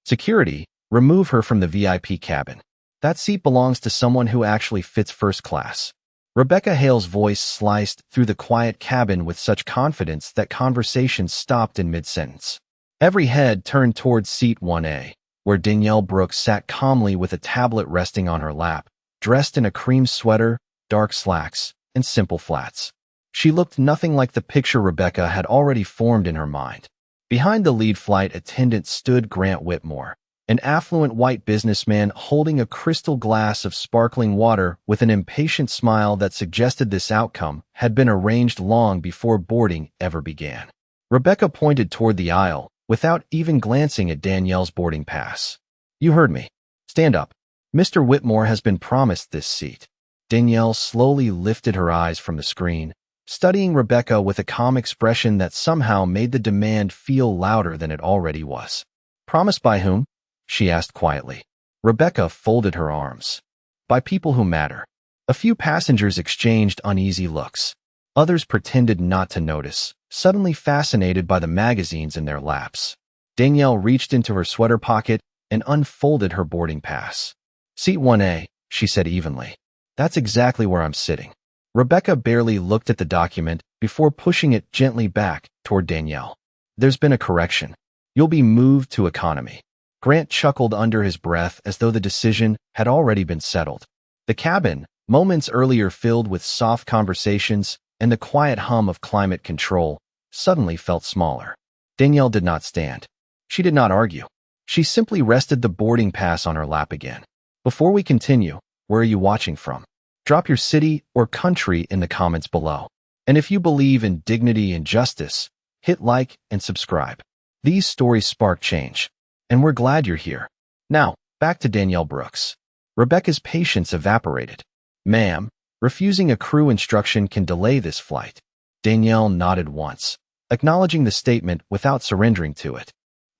Security, remove her from the VIP cabin. That seat belongs to someone who actually fits first class. Rebecca Hale's voice sliced through the quiet cabin with such confidence that conversation stopped in mid-sentence. Every head turned towards seat 1A, where Danielle Brooks sat calmly with a tablet resting on her lap, dressed in a cream sweater, dark slacks, and simple flats. She looked nothing like the picture Rebecca had already formed in her mind. Behind the lead flight attendant stood Grant Whitmore, an affluent white businessman holding a crystal glass of sparkling water with an impatient smile that suggested this outcome had been arranged long before boarding ever began. Rebecca pointed toward the aisle, without even glancing at Danielle's boarding pass. "You heard me. Stand up. Mr. Whitmore has been promised this seat." Danielle slowly lifted her eyes from the screen, studying Rebecca with a calm expression that somehow made the demand feel louder than it already was. "Promised by whom?" she asked quietly. Rebecca folded her arms. "By people who matter." A few passengers exchanged uneasy looks. Others pretended not to notice, suddenly fascinated by the magazines in their laps. Danielle reached into her sweater pocket and unfolded her boarding pass. "Seat 1A, she said evenly. "That's exactly where I'm sitting." Rebecca barely looked at the document before pushing it gently back toward Danielle. "There's been a correction. You'll be moved to economy." Grant chuckled under his breath as though the decision had already been settled. The cabin, moments earlier filled with soft conversations and the quiet hum of climate control, suddenly felt smaller. Danielle did not stand. She did not argue. She simply rested the boarding pass on her lap again. "Before we continue, where are you watching from? Drop your city or country in the comments below. And if you believe in dignity and justice, hit like and subscribe. These stories spark change, and we're glad you're here." Now, back to Danielle Brooks. Rebecca's patience evaporated. "Ma'am, refusing a crew instruction can delay this flight." Danielle nodded once, acknowledging the statement without surrendering to it.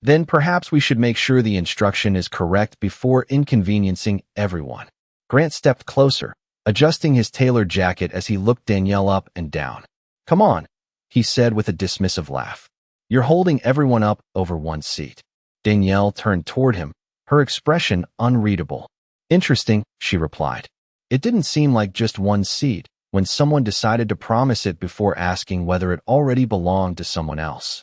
"Then perhaps we should make sure the instruction is correct before inconveniencing everyone." Grant stepped closer, adjusting his tailored jacket as he looked Danielle up and down. "Come on," he said with a dismissive laugh. "You're holding everyone up over one seat." Danielle turned toward him, her expression unreadable. "Interesting," she replied. "It didn't seem like just one seat when someone decided to promise it before asking whether it already belonged to someone else."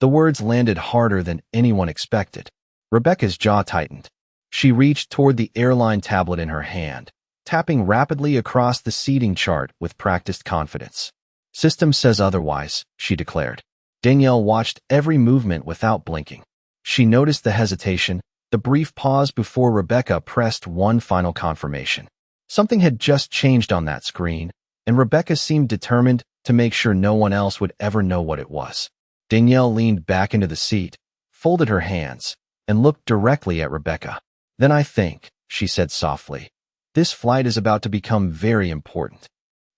The words landed harder than anyone expected. Rebecca's jaw tightened. She reached toward the airline tablet in her hand, tapping rapidly across the seating chart with practiced confidence. "System says otherwise," she declared. Danielle watched every movement without blinking. She noticed the hesitation, the brief pause before Rebecca pressed one final confirmation. Something had just changed on that screen, and Rebecca seemed determined to make sure no one else would ever know what it was. Danielle leaned back into the seat, folded her hands, and looked directly at Rebecca. "Then I think," she said softly, "this flight is about to become very important."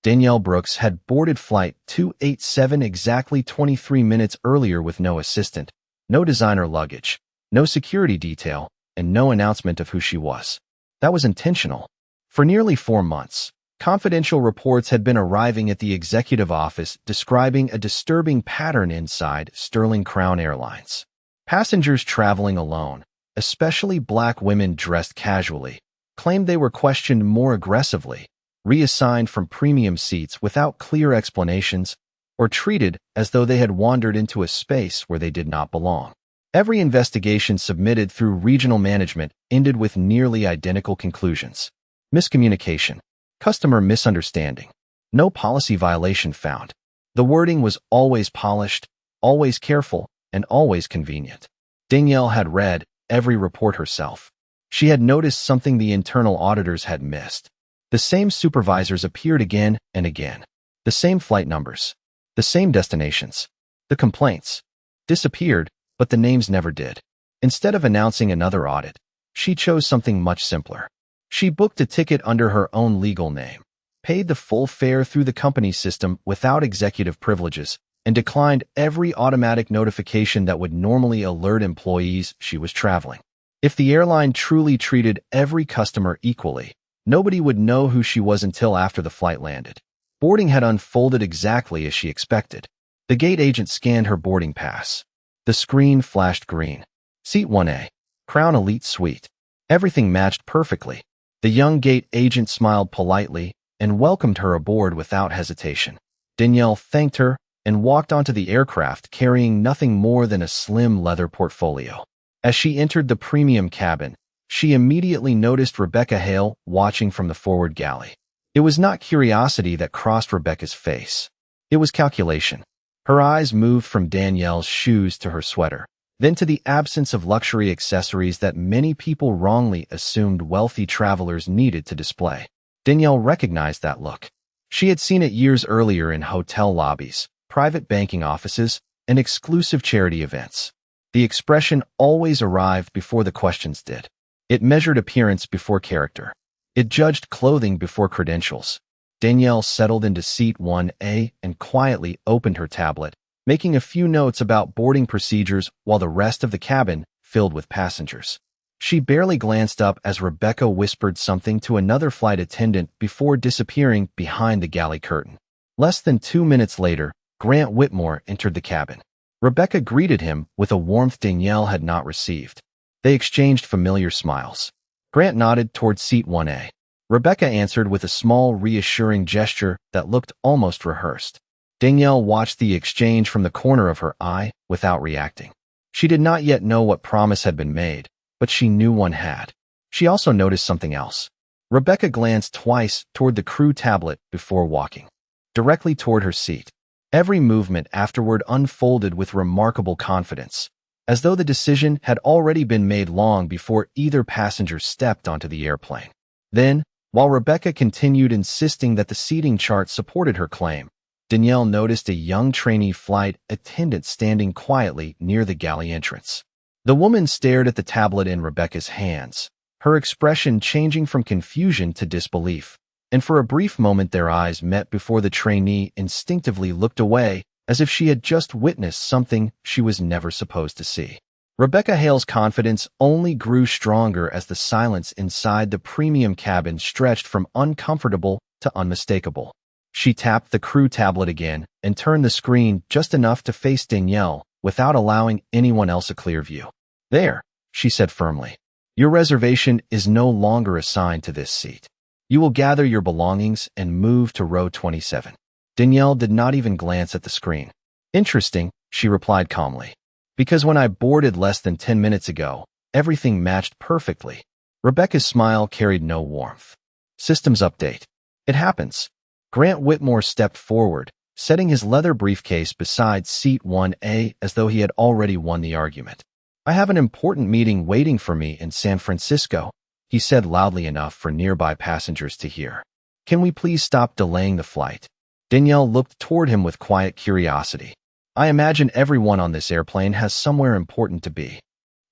Danielle Brooks had boarded Flight 287 exactly 23 minutes earlier with no assistant, no designer luggage, no security detail, and no announcement of who she was. That was intentional. For nearly 4 months, confidential reports had been arriving at the executive office describing a disturbing pattern inside Sterling Crown Airlines. Passengers traveling alone, especially black women dressed casually, claimed they were questioned more aggressively, reassigned from premium seats without clear explanations, or treated as though they had wandered into a space where they did not belong. Every investigation submitted through regional management ended with nearly identical conclusions. Miscommunication. Customer misunderstanding. No policy violation found. The wording was always polished, always careful, and always convenient. Danielle had read every report herself. She had noticed something the internal auditors had missed. The same supervisors appeared again and again. The same flight numbers. The same destinations. The complaints disappeared, but the names never did. Instead of announcing another audit, she chose something much simpler. She booked a ticket under her own legal name, paid the full fare through the company system without executive privileges, and declined every automatic notification that would normally alert employees she was traveling. If the airline truly treated every customer equally, nobody would know who she was until after the flight landed. Boarding had unfolded exactly as she expected. The gate agent scanned her boarding pass. The screen flashed green. "Seat 1A. Crown Elite Suite. Everything matched perfectly. The young gate agent smiled politely and welcomed her aboard without hesitation. Danielle thanked her and walked onto the aircraft carrying nothing more than a slim leather portfolio. As she entered the premium cabin, she immediately noticed Rebecca Hale watching from the forward galley. It was not curiosity that crossed Rebecca's face. It was calculation. Her eyes moved from Danielle's shoes to her sweater, then to the absence of luxury accessories that many people wrongly assumed wealthy travelers needed to display. Danielle recognized that look. She had seen it years earlier in hotel lobbies, private banking offices, and exclusive charity events. The expression always arrived before the questions did. It measured appearance before character. It judged clothing before credentials. Danielle settled into seat 1A and quietly opened her tablet, making a few notes about boarding procedures while the rest of the cabin filled with passengers. She barely glanced up as Rebecca whispered something to another flight attendant before disappearing behind the galley curtain. Less than 2 minutes later, Grant Whitmore entered the cabin. Rebecca greeted him with a warmth Danielle had not received. They exchanged familiar smiles. Grant nodded toward seat 1A. Rebecca answered with a small, reassuring gesture that looked almost rehearsed. Danielle watched the exchange from the corner of her eye without reacting. She did not yet know what promise had been made, but she knew one had. She also noticed something else. Rebecca glanced twice toward the crew tablet before walking directly toward her seat. Every movement afterward unfolded with remarkable confidence, as though the decision had already been made long before either passenger stepped onto the airplane. Then, while Rebecca continued insisting that the seating chart supported her claim, Danielle noticed a young trainee flight attendant standing quietly near the galley entrance. The woman stared at the tablet in Rebecca's hands, her expression changing from confusion to disbelief, and for a brief moment their eyes met before the trainee instinctively looked away as if she had just witnessed something she was never supposed to see. Rebecca Hale's confidence only grew stronger as the silence inside the premium cabin stretched from uncomfortable to unmistakable. She tapped the crew tablet again and turned the screen just enough to face Danielle without allowing anyone else a clear view. "There," she said firmly. "Your reservation is no longer assigned to this seat. You will gather your belongings and move to row 27. Danielle did not even glance at the screen. "Interesting," she replied calmly. "Because when I boarded less than 10 minutes ago, everything matched perfectly." Rebecca's smile carried no warmth. "Systems update. It happens." Grant Whitmore stepped forward, setting his leather briefcase beside seat 1A as though he had already won the argument. "I have an important meeting waiting for me in San Francisco," he said loudly enough for nearby passengers to hear. "Can we please stop delaying the flight?" Danielle looked toward him with quiet curiosity. "I imagine everyone on this airplane has somewhere important to be."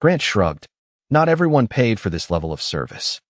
Grant shrugged. Not everyone paid for this level of service.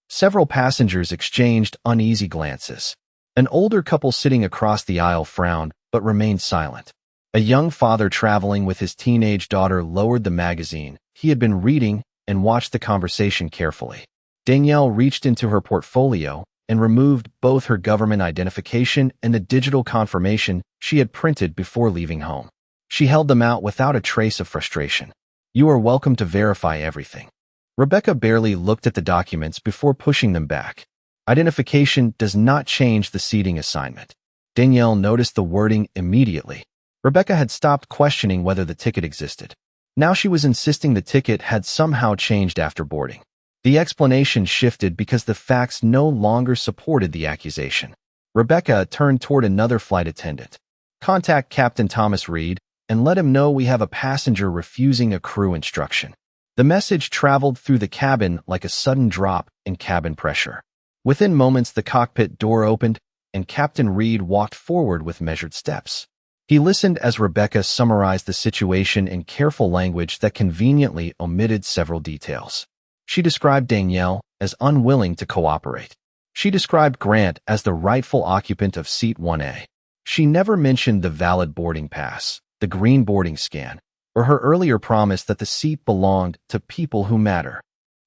Several passengers exchanged uneasy glances. An older couple sitting across the aisle frowned, but remained silent. A young father traveling with his teenage daughter lowered the magazine he had been reading and watched the conversation carefully. Danielle reached into her portfolio and removed both her government identification and the digital confirmation she had printed before leaving home. She held them out without a trace of frustration. "You are welcome to verify everything." Rebecca barely looked at the documents before pushing them back. "Identification does not change the seating assignment." Danielle noticed the wording immediately. Rebecca had stopped questioning whether the ticket existed. Now she was insisting the ticket had somehow changed after boarding. The explanation shifted because the facts no longer supported the accusation. Rebecca turned toward another flight attendant. "Contact Captain Thomas Reed and let him know we have a passenger refusing a crew instruction." The message traveled through the cabin like a sudden drop in cabin pressure. Within moments, the cockpit door opened and Captain Reed walked forward with measured steps. He listened as Rebecca summarized the situation in careful language that conveniently omitted several details. She described Danielle as unwilling to cooperate. She described Grant as the rightful occupant of seat 1A. She never mentioned the valid boarding pass, the green boarding scan, or her earlier promise that the seat belonged to people who matter.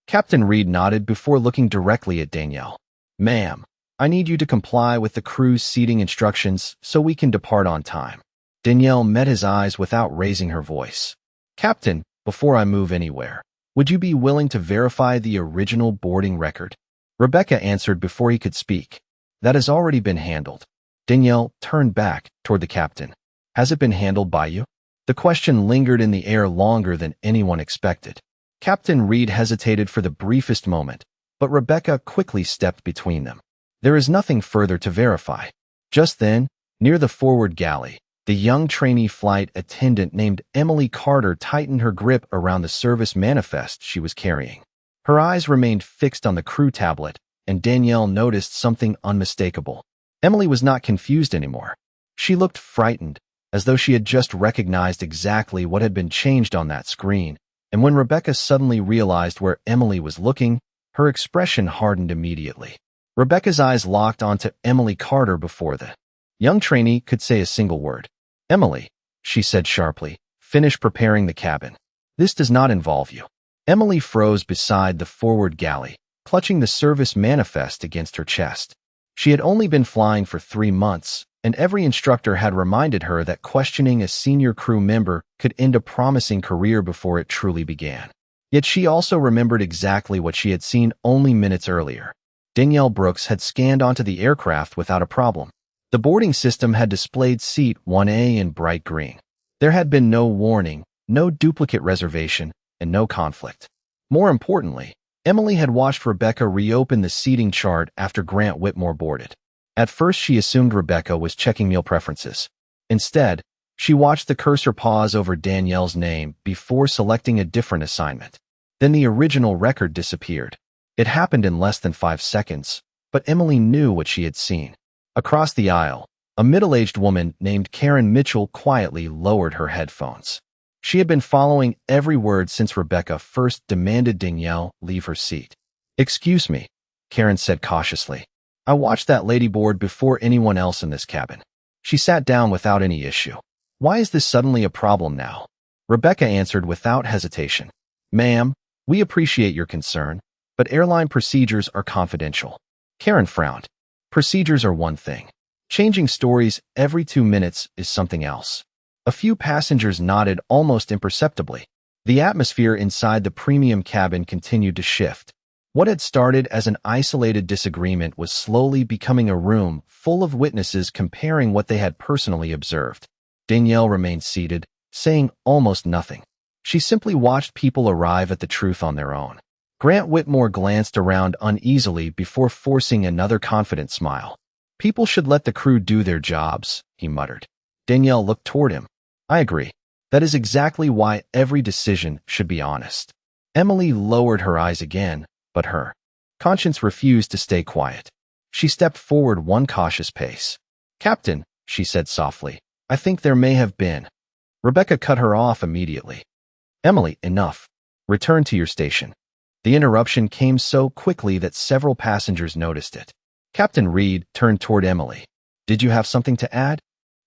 Captain Reed nodded before looking directly at Danielle. "Ma'am, I need you to comply with the crew's seating instructions so we can depart on time." Danielle met his eyes without raising her voice. "Captain, before I move anywhere, Would you be willing to verify the original boarding record? Rebecca answered before he could speak. That has already been handled. Danielle turned back toward the captain. Has it been handled by you? The question lingered in the air longer than anyone expected. Captain Reed hesitated for the briefest moment, but Rebecca quickly stepped between them. There is nothing further to verify. Just then, near the forward galley, the young trainee flight attendant named Emily Carter tightened her grip around the service manifest she was carrying. Her eyes remained fixed on the crew tablet, and Danielle noticed something unmistakable. Emily was not confused anymore. She looked frightened, as though she had just recognized exactly what had been changed on that screen, and when Rebecca suddenly realized where Emily was looking, her expression hardened immediately. Rebecca's eyes locked onto Emily Carter before the young trainee could say a single word. Emily, she said sharply, finish preparing the cabin. This does not involve you. Emily froze beside the forward galley, clutching the service manifest against her chest. She had only been flying for 3 months, and every instructor had reminded her that questioning a senior crew member could end a promising career before it truly began. Yet she also remembered exactly what she had seen only minutes earlier. Danielle Brooks had scanned onto the aircraft without a problem. The boarding system had displayed seat 1A in bright green. There had been no warning, no duplicate reservation, and no conflict. More importantly, Emily had watched Rebecca reopen the seating chart after Grant Whitmore boarded. At first, she assumed Rebecca was checking meal preferences. Instead, she watched the cursor pause over Danielle's name before selecting a different assignment. Then the original record disappeared. It happened in less than 5 seconds, but Emily knew what she had seen. Across the aisle, a middle-aged woman named Karen Mitchell quietly lowered her headphones. She had been following every word since Rebecca first demanded Danielle leave her seat. Excuse me, Karen said cautiously. I watched that lady board before anyone else in this cabin. She sat down without any issue. Why is this suddenly a problem now? Rebecca answered without hesitation. Ma'am, we appreciate your concern, but airline procedures are confidential. Karen frowned. Procedures are one thing. Changing stories every 2 minutes is something else. A few passengers nodded almost imperceptibly. The atmosphere inside the premium cabin continued to shift. What had started as an isolated disagreement was slowly becoming a room full of witnesses comparing what they had personally observed. Danielle remained seated, saying almost nothing. She simply watched people arrive at the truth on their own. Grant Whitmore glanced around uneasily before forcing another confident smile. People should let the crew do their jobs, he muttered. Danielle looked toward him. I agree. That is exactly why every decision should be honest. Emily lowered her eyes again, but her conscience refused to stay quiet. She stepped forward one cautious pace. Captain, she said softly, I think there may have been. Rebecca cut her off immediately. Emily, enough. Return to your station. The interruption came so quickly that several passengers noticed it. Captain Reed turned toward Emily. Did you have something to add?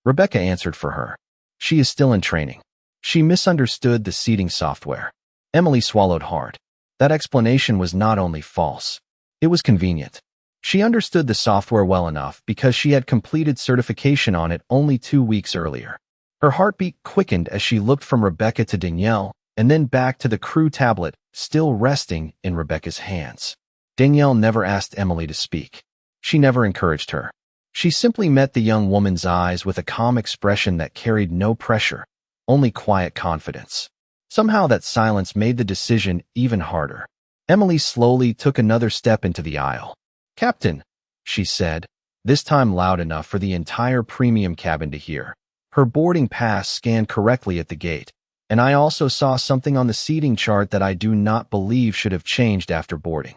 Rebecca answered for her. She is still in training. She misunderstood the seating software. Emily swallowed hard. That explanation was not only false. It was convenient. She understood the software well enough because she had completed certification on it only 2 weeks earlier. Her heartbeat quickened as she looked from Rebecca to Danielle and then back to the crew tablet, still resting in Rebecca's hands. Danielle never asked Emily to speak. She never encouraged her. She simply met the young woman's eyes with a calm expression that carried no pressure, only quiet confidence. Somehow that silence made the decision even harder. Emily slowly took another step into the aisle. Captain, she said, this time loud enough for the entire premium cabin to hear. Her boarding pass scanned correctly at the gate, and I also saw something on the seating chart that I do not believe should have changed after boarding.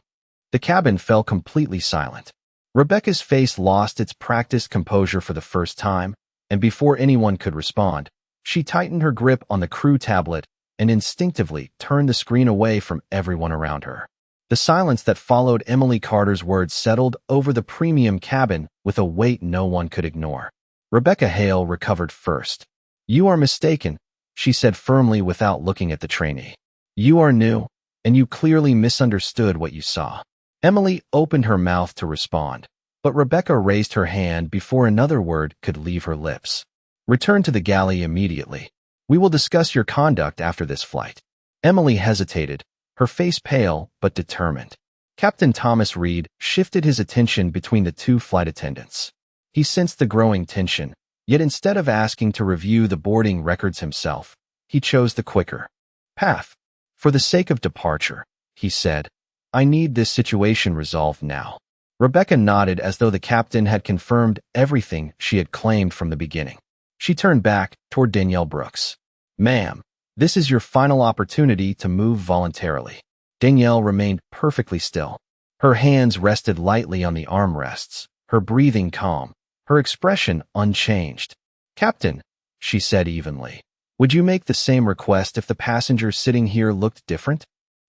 The cabin fell completely silent. Rebecca's face lost its practiced composure for the first time, and before anyone could respond, she tightened her grip on the crew tablet and instinctively turned the screen away from everyone around her. The silence that followed Emily Carter's words settled over the premium cabin with a weight no one could ignore. Rebecca Hale recovered first. You are mistaken, she said firmly without looking at the trainee. You are new, and you clearly misunderstood what you saw. Emily opened her mouth to respond, but Rebecca raised her hand before another word could leave her lips. Return to the galley immediately. We will discuss your conduct after this flight. Emily hesitated, her face pale but determined. Captain Thomas Reed shifted his attention between the two flight attendants. He sensed the growing tension, yet instead of asking to review the boarding records himself, he chose the quicker path. For the sake of departure, he said, I need this situation resolved now. Rebecca nodded as though the captain had confirmed everything she had claimed from the beginning. She turned back toward Danielle Brooks. Ma'am, this is your final opportunity to move voluntarily. Danielle remained perfectly still. Her hands rested lightly on the armrests, her breathing calm, her expression unchanged. Captain, she said evenly, would you make the same request if the passengers sitting here looked different?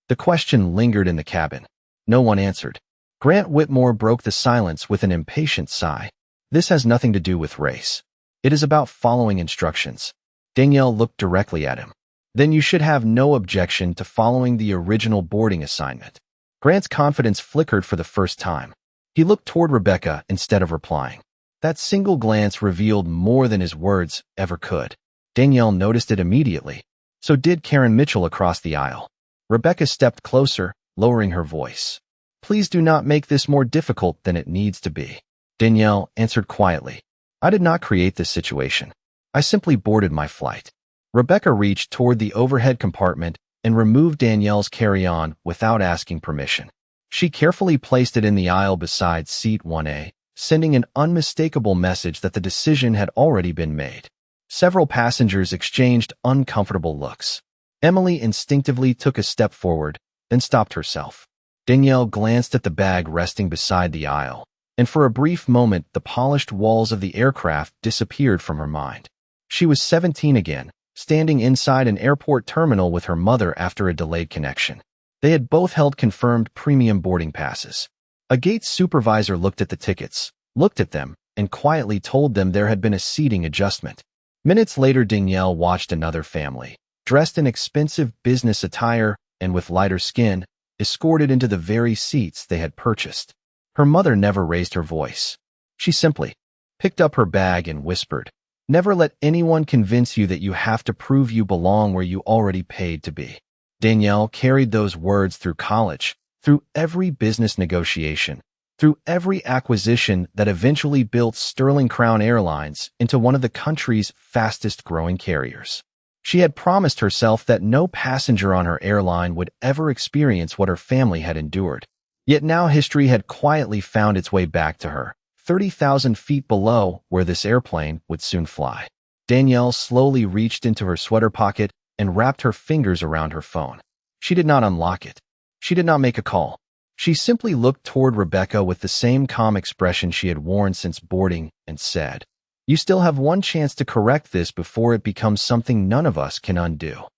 The question lingered in the cabin. No one answered. Grant Whitmore broke the silence with an impatient sigh. This has nothing to do with race. It is about following instructions. Danielle looked directly at him. Then you should have no objection to following the original boarding assignment. Grant's confidence flickered for the first time. He looked toward Rebecca instead of replying. That single glance revealed more than his words ever could. Danielle noticed it immediately. So did Karen Mitchell across the aisle. Rebecca stepped closer, lowering her voice. Please do not make this more difficult than it needs to be. Danielle answered quietly. I did not create this situation. I simply boarded my flight. Rebecca reached toward the overhead compartment and removed Danielle's carry-on without asking permission. She carefully placed it in the aisle beside seat 1A, sending an unmistakable message that the decision had already been made. Several passengers exchanged uncomfortable looks. Emily instinctively took a step forward, then stopped herself. Danielle glanced at the bag resting beside the aisle, and for a brief moment the polished walls of the aircraft disappeared from her mind. She was 17 again, standing inside an airport terminal with her mother after a delayed connection. They had both held confirmed premium boarding passes. A gate supervisor looked at the tickets, looked at them, and quietly told them there had been a seating adjustment. Minutes later, Danielle watched another family, dressed in expensive business attire and with lighter skin, escorted into the very seats they had purchased. Her mother never raised her voice. She simply picked up her bag and whispered, "Never let anyone convince you that you have to prove you belong where you already paid to be." Danielle carried those words through college, through every business negotiation, through every acquisition that eventually built Sterling Crown Airlines into one of the country's fastest-growing carriers. She had promised herself that no passenger on her airline would ever experience what her family had endured. Yet now history had quietly found its way back to her, 30,000 feet below where this airplane would soon fly. Danielle slowly reached into her sweater pocket and wrapped her fingers around her phone. She did not unlock it. She did not make a call. She simply looked toward Rebecca with the same calm expression she had worn since boarding and said, "You still have one chance to correct this before it becomes something none of us can undo."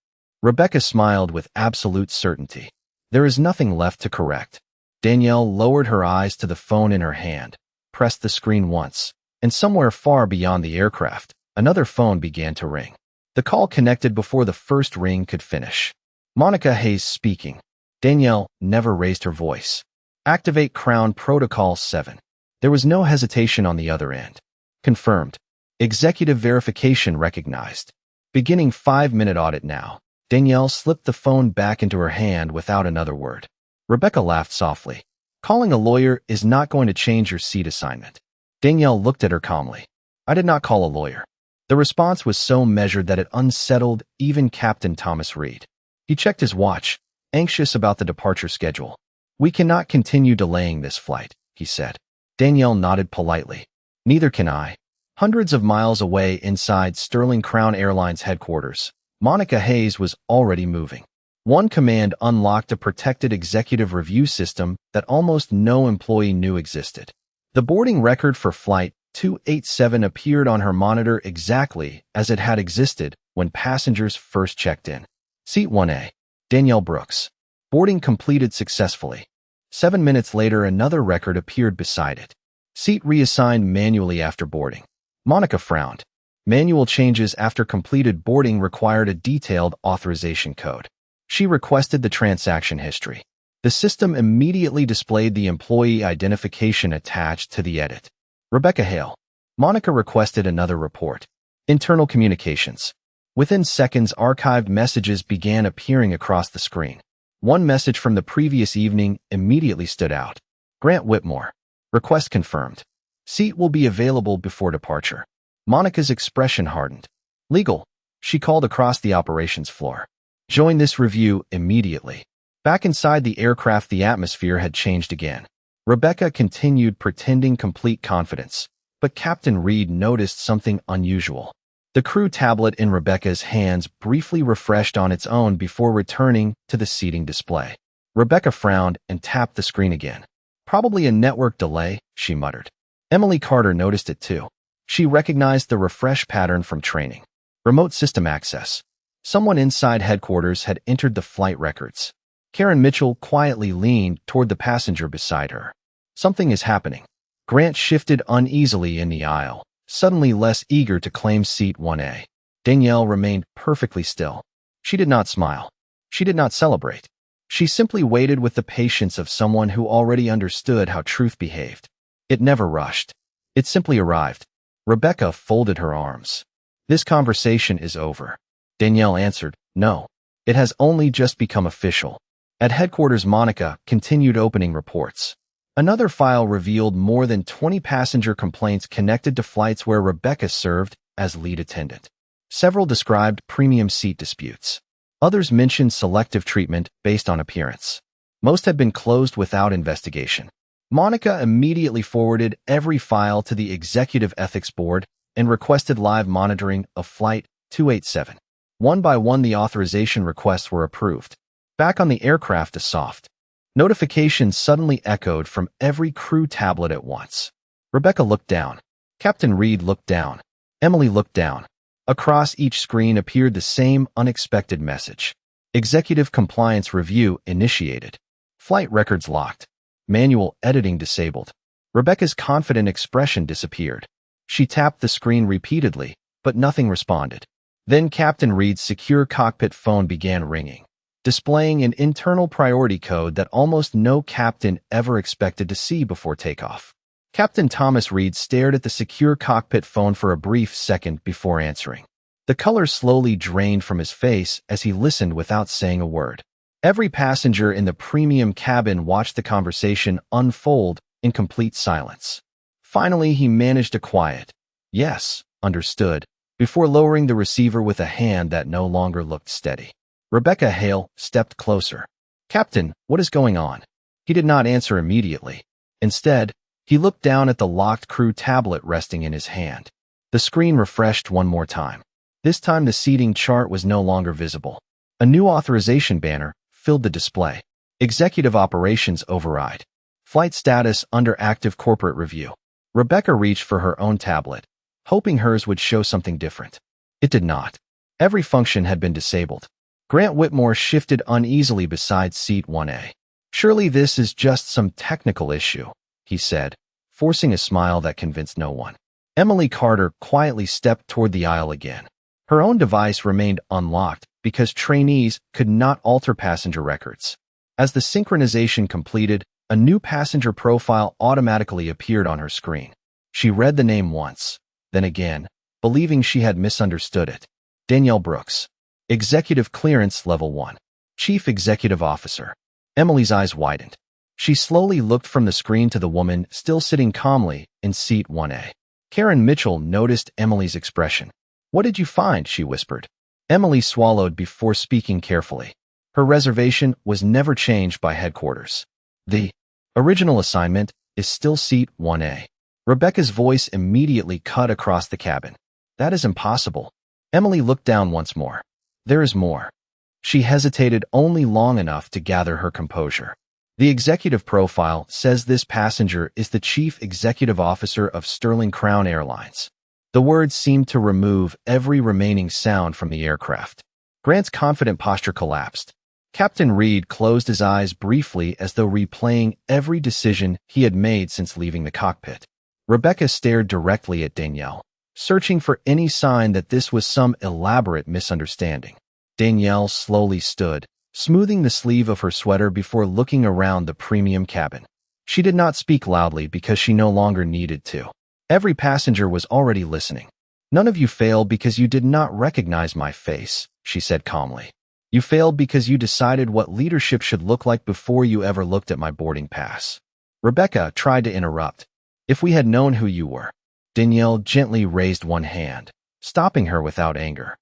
Rebecca smiled with absolute certainty. There is nothing left to correct. Danielle lowered her eyes to the phone in her hand, pressed the screen once, and somewhere far beyond the aircraft, another phone began to ring. The call connected before the first ring could finish. Monica Hayes speaking. Danielle never raised her voice. Activate Crown Protocol 7. There was no hesitation on the other end. Confirmed. Executive verification recognized. Beginning 5-minute audit now. Danielle slipped the phone back into her hand without another word. Rebecca laughed softly. Calling a lawyer is not going to change your seat assignment. Danielle looked at her calmly. I did not call a lawyer. The response was so measured that it unsettled even Captain Thomas Reed. He checked his watch, anxious about the departure schedule. We cannot continue delaying this flight, he said. Danielle nodded politely. Neither can I. Hundreds of miles away inside Sterling Crown Airlines headquarters, Monica Hayes was already moving. One command unlocked a protected executive review system that almost no employee knew existed. The boarding record for Flight 287 appeared on her monitor exactly as it had existed when passengers first checked in. Seat 1A. Danielle Brooks. Boarding completed successfully. 7 minutes later, another record appeared beside it. Seat reassigned manually after boarding. Monica frowned. Manual changes after completed boarding required a detailed authorization code. She requested the transaction history. The system immediately displayed the employee identification attached to the edit. Rebecca Hale. Monica requested another report. Internal communications. Within seconds, archived messages began appearing across the screen. One message from the previous evening immediately stood out. Grant Whitmore. Request confirmed. Seat will be available before departure. Monica's expression hardened. Legal. She called across the operations floor. Join this review immediately. Back inside the aircraft, the atmosphere had changed again. Rebecca continued pretending complete confidence, but Captain Reed noticed something unusual. The crew tablet in Rebecca's hands briefly refreshed on its own before returning to the seating display. Rebecca frowned and tapped the screen again. Probably a network delay, she muttered. Emily Carter noticed it too. She recognized the refresh pattern from training. Remote system access. Someone inside headquarters had entered the flight records. Karen Mitchell quietly leaned toward the passenger beside her. Something is happening. Grant shifted uneasily in the aisle, suddenly less eager to claim seat 1A. Danielle remained perfectly still. She did not smile. She did not celebrate. She simply waited with the patience of someone who already understood how truth behaved. It never rushed. It simply arrived. Rebecca folded her arms. This conversation is over. Danielle answered, no. It has only just become official. At headquarters, Monica continued opening reports. Another file revealed more than 20 passenger complaints connected to flights where Rebecca served as lead attendant. Several described premium seat disputes. Others mentioned selective treatment based on appearance. Most had been closed without investigation. Monica immediately forwarded every file to the Executive Ethics Board and requested live monitoring of Flight 287. One by one, the authorization requests were approved. Back on the aircraft, a soft notifications suddenly echoed from every crew tablet at once. Rebecca looked down. Captain Reed looked down. Emily looked down. Across each screen appeared the same unexpected message. Executive Compliance Review initiated. Flight records locked. Manual editing disabled. Rebecca's confident expression disappeared. She tapped the screen repeatedly, but nothing responded. Then Captain Reed's secure cockpit phone began ringing, displaying an internal priority code that almost no captain ever expected to see before takeoff. Captain Thomas Reed stared at the secure cockpit phone for a brief second before answering. The color slowly drained from his face as he listened without saying a word. Every passenger in the premium cabin watched the conversation unfold in complete silence. Finally, he managed a quiet, "Yes, understood," before lowering the receiver with a hand that no longer looked steady. Rebecca Hale stepped closer. "Captain, what is going on?" He did not answer immediately. Instead, he looked down at the locked crew tablet resting in his hand. The screen refreshed one more time. This time the seating chart was no longer visible. A new authorization banner filled the display. Executive Operations Override. Flight status under active corporate review. Rebecca reached for her own tablet, hoping hers would show something different. It did not. Every function had been disabled. Grant Whitmore shifted uneasily beside seat 1A. "Surely this is just some technical issue," he said, forcing a smile that convinced no one. Emily Carter quietly stepped toward the aisle again. Her own device remained unlocked because trainees could not alter passenger records. As the synchronization completed, a new passenger profile automatically appeared on her screen. She read the name once, then again, believing she had misunderstood it. Danielle Brooks. Executive Clearance Level 1. Chief Executive Officer. Emily's eyes widened. She slowly looked from the screen to the woman still sitting calmly in seat 1A. Karen Mitchell noticed Emily's expression. "What did you find?" she whispered. Emily swallowed before speaking carefully. Her reservation was never changed by headquarters. "The original assignment is still seat 1A. Rebecca's voice immediately cut across the cabin. "That is impossible." Emily looked down once more. "There is more." She hesitated only long enough to gather her composure. "The executive profile says this passenger is the Chief Executive Officer of Sterling Crown Airlines." The words seemed to remove every remaining sound from the aircraft. Grant's confident posture collapsed. Captain Reed closed his eyes briefly as though replaying every decision he had made since leaving the cockpit. Rebecca stared directly at Danielle, searching for any sign that this was some elaborate misunderstanding. Danielle slowly stood, smoothing the sleeve of her sweater before looking around the premium cabin. She did not speak loudly because she no longer needed to. Every passenger was already listening. "None of you failed because you did not recognize my face," she said calmly. You failed because you decided what leadership should look like before you ever looked at my boarding pass. Rebecca tried to interrupt. If we had known who you were. Danielle gently raised one hand, stopping her without anger.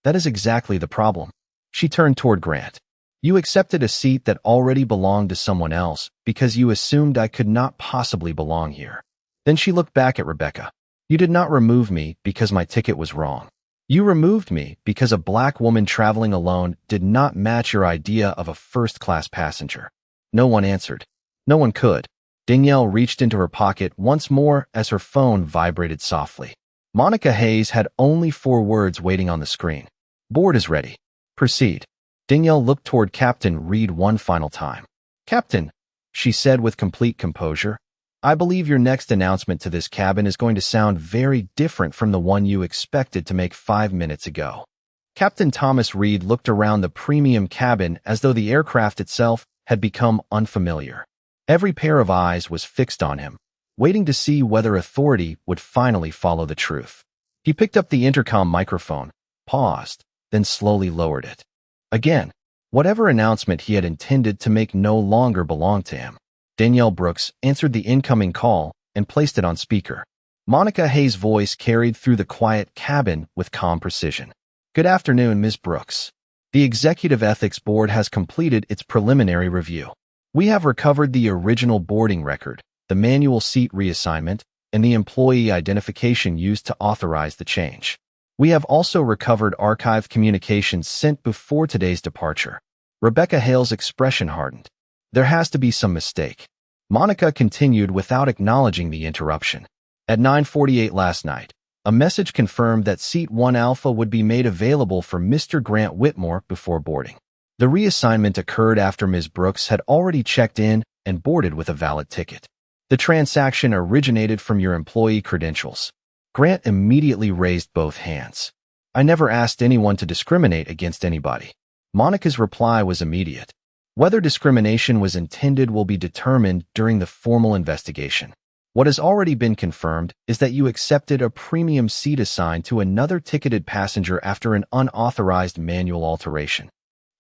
That is exactly the problem. She turned toward Grant. You accepted a seat that already belonged to someone else because you assumed I could not possibly belong here. Then she looked back at Rebecca. You did not remove me because my ticket was wrong. You removed me because a black woman traveling alone did not match your idea of a first-class passenger. No one answered. No one could. Danielle reached into her pocket once more as her phone vibrated softly. Monica Hayes had only 4 words waiting on the screen. Board is ready. Proceed. Danielle looked toward Captain Reed one final time. Captain, she said with complete composure, I believe your next announcement to this cabin is going to sound very different from the one you expected to make 5 minutes ago. Captain Thomas Reed looked around the premium cabin as though the aircraft itself had become unfamiliar. Every pair of eyes was fixed on him, waiting to see whether authority would finally follow the truth. He picked up the intercom microphone, paused, then slowly lowered it. Again, whatever announcement he had intended to make no longer belonged to him. Danielle Brooks answered the incoming call and placed it on speaker. Monica Hayes' voice carried through the quiet cabin with calm precision. Good afternoon, Ms. Brooks. The Executive Ethics Board has completed its preliminary review. We have recovered the original boarding record, the manual seat reassignment, and the employee identification used to authorize the change. We have also recovered archived communications sent before today's departure. Rebecca Hale's expression hardened. There has to be some mistake. Monica continued without acknowledging the interruption. At 9:48 last night, a message confirmed that Seat 1 Alpha would be made available for Mr. Grant Whitmore before boarding. The reassignment occurred after Ms. Brooks had already checked in and boarded with a valid ticket. The transaction originated from your employee credentials. Grant immediately raised both hands. I never asked anyone to discriminate against anybody. Monica's reply was immediate. Whether discrimination was intended will be determined during the formal investigation. What has already been confirmed is that you accepted a premium seat assigned to another ticketed passenger after an unauthorized manual alteration.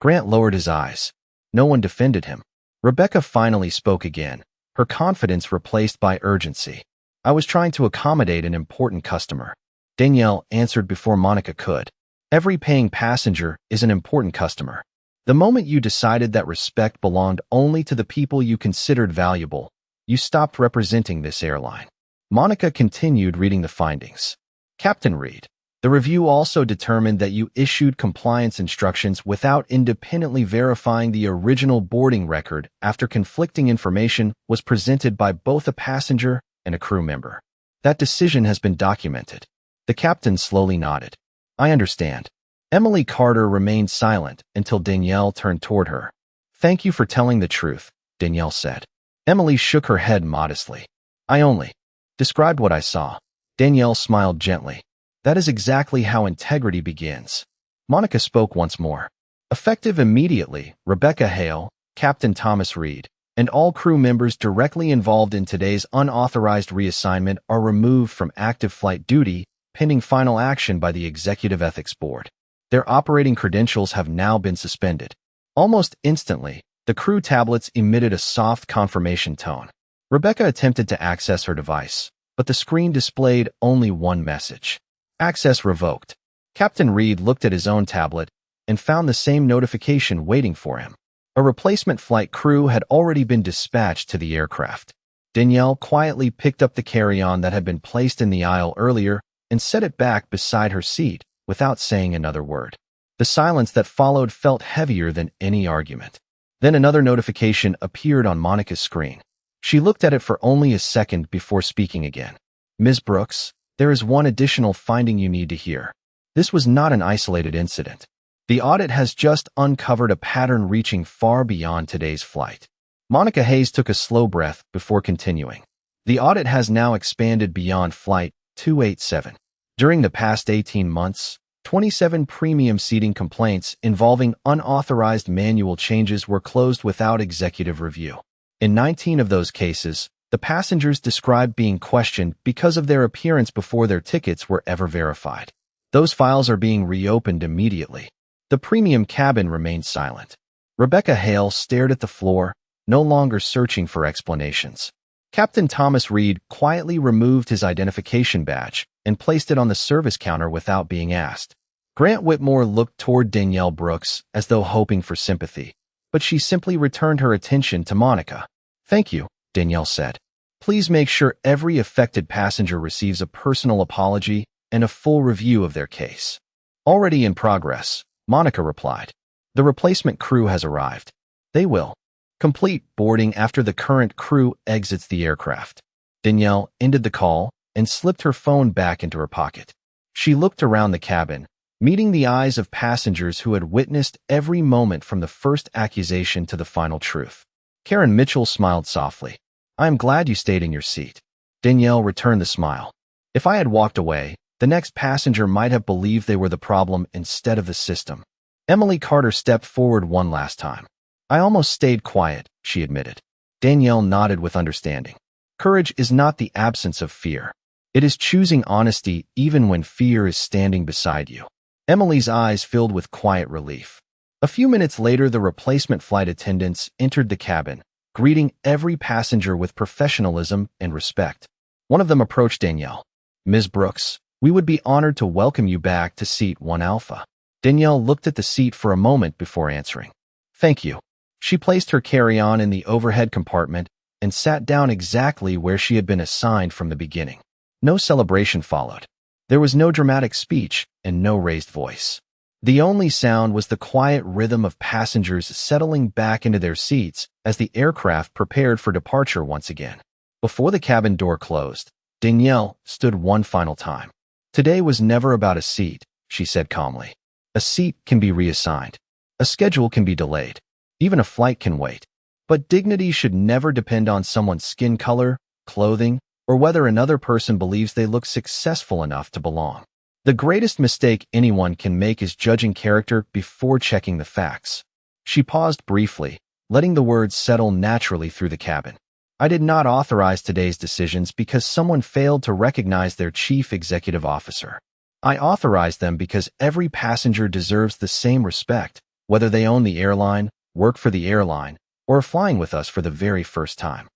Grant lowered his eyes. No one defended him. Rebecca finally spoke again, her confidence replaced by urgency. I was trying to accommodate an important customer. Danielle answered before Monica could. Every paying passenger is an important customer. The moment you decided that respect belonged only to the people you considered valuable, you stopped representing this airline. Monica continued reading the findings. Captain Reed, the review also determined that you issued compliance instructions without independently verifying the original boarding record after conflicting information was presented by both a passenger and a crew member. That decision has been documented. The captain slowly nodded. I understand. Emily Carter remained silent until Danielle turned toward her. Thank you for telling the truth, Danielle said. Emily shook her head modestly. I only described what I saw. Danielle smiled gently. That is exactly how integrity begins. Monica spoke once more. Effective immediately, Rebecca Hale, Captain Thomas Reed, and all crew members directly involved in today's unauthorized reassignment are removed from active flight duty, pending final action by the Executive Ethics Board. Their operating credentials have now been suspended. Almost instantly, the crew tablets emitted a soft confirmation tone. Rebecca attempted to access her device, but the screen displayed only one message. Access revoked. Captain Reed looked at his own tablet and found the same notification waiting for him. A replacement flight crew had already been dispatched to the aircraft. Danielle quietly picked up the carry-on that had been placed in the aisle earlier and set it back beside her seat without saying another word. The silence that followed felt heavier than any argument. Then another notification appeared on Monica's screen. She looked at it for only a second before speaking again. Ms. Brooks, there is one additional finding you need to hear. This was not an isolated incident. The audit has just uncovered a pattern reaching far beyond today's flight. Monica Hayes took a slow breath before continuing. The audit has now expanded beyond Flight 287. During the past 18 months, 27 premium seating complaints involving unauthorized manual changes were closed without executive review. In 19 of those cases, the passengers described being questioned because of their appearance before their tickets were ever verified. Those files are being reopened immediately. The premium cabin remained silent. Rebecca Hale stared at the floor, no longer searching for explanations. Captain Thomas Reed quietly removed his identification badge and placed it on the service counter without being asked. Grant Whitmore looked toward Danielle Brooks as though hoping for sympathy, but she simply returned her attention to Monica. "Thank you," Danielle said. "Please make sure every affected passenger receives a personal apology and a full review of their case." "Already in progress," Monica replied. "The replacement crew has arrived. They will complete boarding after the current crew exits the aircraft." Danielle ended the call and slipped her phone back into her pocket. She looked around the cabin, meeting the eyes of passengers who had witnessed every moment from the first accusation to the final truth. Karen Mitchell smiled softly. "I am glad you stayed in your seat." Danielle returned the smile. "If I had walked away, the next passenger might have believed they were the problem instead of the system." Emily Carter stepped forward one last time. "I almost stayed quiet," she admitted. Danielle nodded with understanding. Courage is not the absence of fear. It is choosing honesty even when fear is standing beside you. Emily's eyes filled with quiet relief. A few minutes later, the replacement flight attendants entered the cabin, greeting every passenger with professionalism and respect. One of them approached Danielle. "Ms. Brooks, we would be honored to welcome you back to seat 1 Alpha." Danielle looked at the seat for a moment before answering. "Thank you." She placed her carry-on in the overhead compartment and sat down exactly where she had been assigned from the beginning. No celebration followed. There was no dramatic speech and no raised voice. The only sound was the quiet rhythm of passengers settling back into their seats as the aircraft prepared for departure once again. Before the cabin door closed, Danielle stood one final time. "Today was never about a seat," she said calmly. "A seat can be reassigned. A schedule can be delayed. Even a flight can wait. But dignity should never depend on someone's skin color, clothing, or whether another person believes they look successful enough to belong. The greatest mistake anyone can make is judging character before checking the facts." She paused briefly, letting the words settle naturally through the cabin. "I did not authorize today's decisions because someone failed to recognize their chief executive officer. I authorized them because every passenger deserves the same respect, whether they own the airline, work for the airline, or are flying with us for the very first time."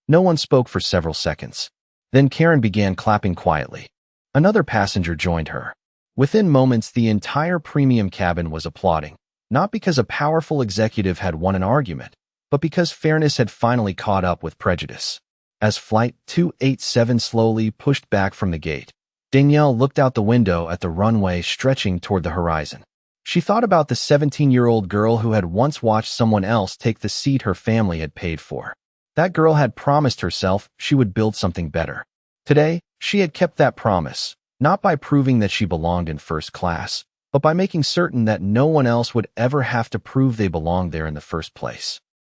No one spoke for several seconds. Then Karen began clapping quietly. Another passenger joined her. Within moments, the entire premium cabin was applauding, not because a powerful executive had won an argument, but because fairness had finally caught up with prejudice. As Flight 287 slowly pushed back from the gate, Danielle looked out the window at the runway stretching toward the horizon. She thought about the 17-year-old girl who had once watched someone else take the seat her family had paid for. That girl had promised herself she would build something better. Today, she had kept that promise, not by proving that she belonged in first class, but by making certain that no one else would ever have to prove they belonged there in the first place.